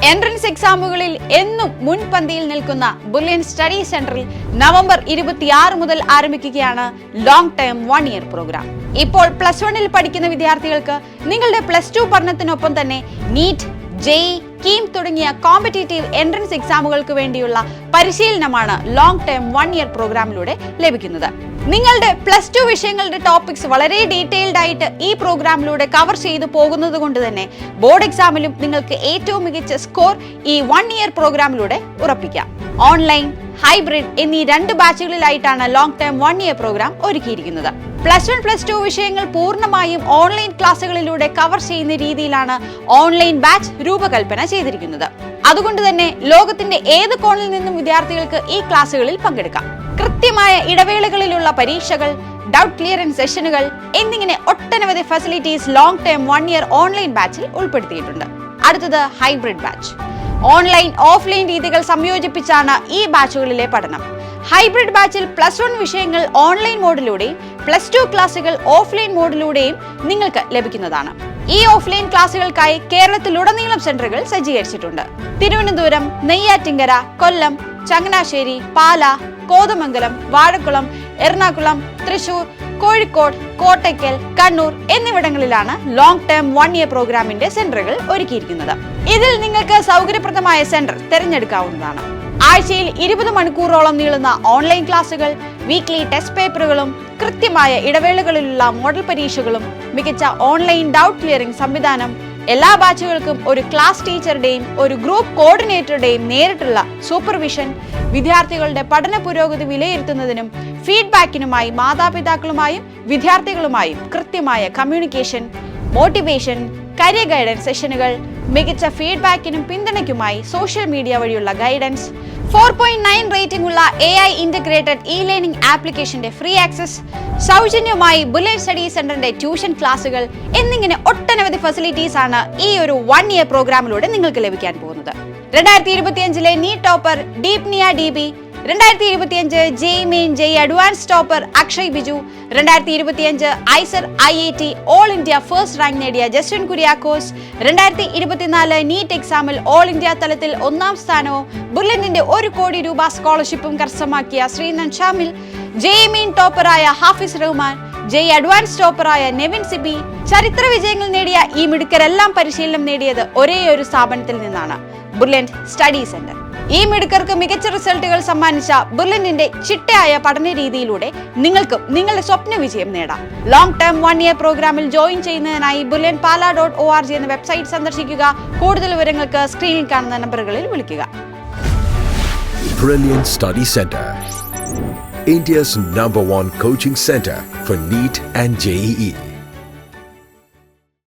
Entrance എക്സാമുകളിൽ എന്നും മുൻപന്തിയിൽ നിൽക്കുന്ന ബുള്ളിയൻ സ്റ്റഡി സെന്ററിൽ നവംബർ 26 മുതൽ ആരംഭിക്കുകയാണ് ലോങ് ടേം 1 ഇയർ പ്രോഗ്രാം. ഇപ്പോൾ +1 പഠിക്കുന്ന വിദ്യാർത്ഥികൾക്ക് നിങ്ങളുടെ +2 പഠനത്തിനൊപ്പം തന്നെ നീറ്റ്, ജെഇഇ, കീം തുടങ്ങിയ കോമ്പറ്റേറ്റീവ് എൻട്രൻസ് എക്സാമുകൾക്ക് വേണ്ടിയുള്ള പരിശീലനമാണ് ലോങ് ടേം 1 ഇയർ പ്രോഗ്രാമിലൂടെ ലഭിക്കുന്നത്. നിങ്ങളുടെ +2 വിഷയങ്ങളുടെ ടോപ്പിക്സ് വളരെ ഡീറ്റെയിൽഡ് ആയിട്ട് ഈ പ്രോഗ്രാമിലൂടെ കവർ ചെയ്തു പോകുന്നത് കൊണ്ട് തന്നെ ബോർഡ് എക്സാമിലും നിങ്ങൾക്ക് ഏറ്റവും മികച്ച സ്കോർ ഈ 1 ഇയർ പ്രോഗ്രാമിലൂടെ ഉറപ്പിക്കാം. ഓൺലൈൻ, ഹൈബ്രിഡ് എന്നീ 2 ബാച്ചുകളിലായിട്ടാണ് ലോങ് ടേം 1 ഇയർ പ്രോഗ്രാം ഒരുക്കിയിരിക്കുന്നത്. +1, +2 വിഷയങ്ങൾ പൂർണ്ണമായും ഓൺലൈൻ ക്ലാസ്സുകളിലൂടെ കവർ ചെയ്യുന്ന രീതിയിലാണ് ഓൺലൈൻ ബാച്ച് രൂപകൽപ്പന ചെയ്തിരിക്കുന്നത്. അതുകൊണ്ട് തന്നെ ലോകത്തിന്റെ ഏത് കോണിൽ നിന്നും വിദ്യാർത്ഥികൾക്ക് ഈ ക്ലാസ്സുകളിൽ പങ്കെടുക്കാം. കൃത്യമായ ഇടവേളകളിലുള്ള പരീക്ഷകൾ, ഡൗട്ട് ക്ലിയറൻസ് സെഷനുകൾ എന്നിങ്ങനെ ഒട്ടനവധി facilities long term 1 year online ബാച്ചിൽ ഉൾപ്പെടുത്തിയിട്ടുണ്ട്. അടുത്തത് ഹൈബ്രിഡ് ബാച്ച്. ഓൺലൈൻ, ഓഫ്ലൈൻ രീതികൾ സംയോജിപ്പിച്ചാണ് ഈ ബാച്ചുകളിലെ പഠനം. ഹൈബ്രിഡ് ബാച്ചിൽ +1 വിഷയങ്ങൾ ഓൺലൈൻ മോഡിലൂടെയും +2 ക്ലാസുകൾ ഓഫ്ലൈൻ മോഡിലൂടെയും നിങ്ങൾക്ക് ലഭിക്കുന്നതാണ്. ഈ ഓഫ്ലൈൻ ക്ലാസുകൾക്കായി കേരളത്തിലുടനീളം സെന്ററുകൾ സജ്ജീകരിച്ചിട്ടുണ്ട്. തിരുവനന്തപുരം, നെയ്യാറ്റിങ്കര, കൊല്ലം, ചങ്ങനാശ്ശേരി, പാല, കോതമംഗലം, വാഴക്കുളം, എറണാകുളം, തൃശൂർ, കോഴിക്കോട്, കോട്ടയ്ക്കൽ, കണ്ണൂർ എന്നിവിടങ്ങളിലാണ് ലോങ് ടേം 1 ഇയർ പ്രോഗ്രാമിന്റെ സെന്ററുകൾ ഒരുക്കിയിരിക്കുന്നത്. ഇതിൽ നിങ്ങൾക്ക് സൗകര്യപ്രദമായ സെന്റർ തിരഞ്ഞെടുക്കാവുന്നതാണ്. ആഴ്ചയിൽ 20 മണിക്കൂറോളം നീളുന്ന ഓൺലൈൻ ക്ലാസുകൾ, വീക്ക്ലി ടെസ്റ്റ് പേപ്പറുകളും കൃത്യമായ ഇടവേളകളിലുള്ള മോഡൽ പരീക്ഷകളും, മികച്ച ഓൺലൈൻ ഡൗട്ട് ക്ലിയറിംഗ് സംവിധാനം, എല്ലാ ബാച്ചുകൾക്കും ഒരു ക്ലാസ് ടീച്ചറുടെയും ഒരു ഗ്രൂപ്പ് കോർഡിനേറ്ററുടെയും നേരിട്ടുള്ള സൂപ്പർവിഷൻ, വിദ്യാർത്ഥികളുടെ പഠന പുരോഗതി വിലയിരുത്തുന്നതിനും ഫീഡ്ബാക്കിനുമായി മാതാപിതാക്കളുമായും വിദ്യാർത്ഥികളുമായും കൃത്യമായ കമ്മ്യൂണിക്കേഷൻ, മോട്ടിവേഷൻ, കരിയർ ഗൈഡൻസ് സെഷനുകൾ, മികച്ച ഫീഡ്ബാക്കിനും പിന്തുണയ്ക്കുമായി സോഷ്യൽ മീഡിയ വഴിയുള്ള ഗൈഡൻസ്, 4.9 റേറ്റിംഗ് ഉള്ള AI ഇന്റഗ്രേറ്റഡ് ലേണിംഗ് ആപ്ലിക്കേഷന്റെ ഫ്രീ ആക്സസ്, സൗജന്യമായി ബുള്ളിയൻ സ്റ്റഡി സെന്ററിന്റെ ട്യൂഷൻ ക്ലാസുകൾ എന്നിങ്ങനെ ഒട്ടനവധി ഫെസിലിറ്റീസ് ആണ് ഈ ഒരു 1 ഇയർ പ്രോഗ്രാമിലൂടെ നിങ്ങൾക്ക് ലഭിക്കാൻ പോകുന്നത്. 2025 NEET topper Deepniya DB, 2025 JEE main JEE advance topper Akshay Biju, 2025 IISER IIT all India first rank നേടിയ ജസ്റ്റിൻ കുര്യാക്കോസ്, 2024 നീറ്റ് എക്സാമിൽ ഓൾ ഇന്ത്യ തലത്തിൽ 1ാം സ്ഥാനവും ബുള്ളറ്റിന്റെ 1 കോടി രൂപ സ്കോളർഷിപ്പും കരസ്ഥമാക്കിയ ശ്രീനന്ദ് ഷാമിൽ, ജെഇഇ മെയിൻ ടോപ്പറായ ഹാഫിസ് റഹ്മാൻ, ജെഇഇ അഡ്വാൻസ് ടോപ്പറായ നെവിൻ സിബി. ചരിത്ര വിജയങ്ങൾ നേടിയ ഈ മിടുക്കരെല്ലാം പരിശീലനം നേടിയത് ഒരേയൊരു സ്ഥാപനത്തിൽ നിന്നാണ്, ബുള്ളിയൻ സ്റ്റഡി സെന്റർ. ഈ മിടുക്കർക്ക് മികച്ച റിസൾട്ടുകൾ സമ്മാനിച്ച ബുള്ളിയന്റെ ചിട്ടയായ പഠന രീതിയിലൂടെ നിങ്ങൾക്കും നിങ്ങളുടെ സ്വപ്ന വിജയം നേടാം. ലോങ് ടേം 1 ഇയർ പ്രോഗ്രാമിൽ ജോയിൻ ചെയ്യുന്നതിനായി bullianpala.org എന്ന വെബ്സൈറ്റ് സന്ദർശിക്കുക. കൂടുതൽ വിവരങ്ങൾക്ക് സ്ക്രീനിൽ കാണുന്ന നമ്പറുകളിൽ വിളിക്കുക. Brilliant Study Center, India's #1 coaching center for NEET and JEE.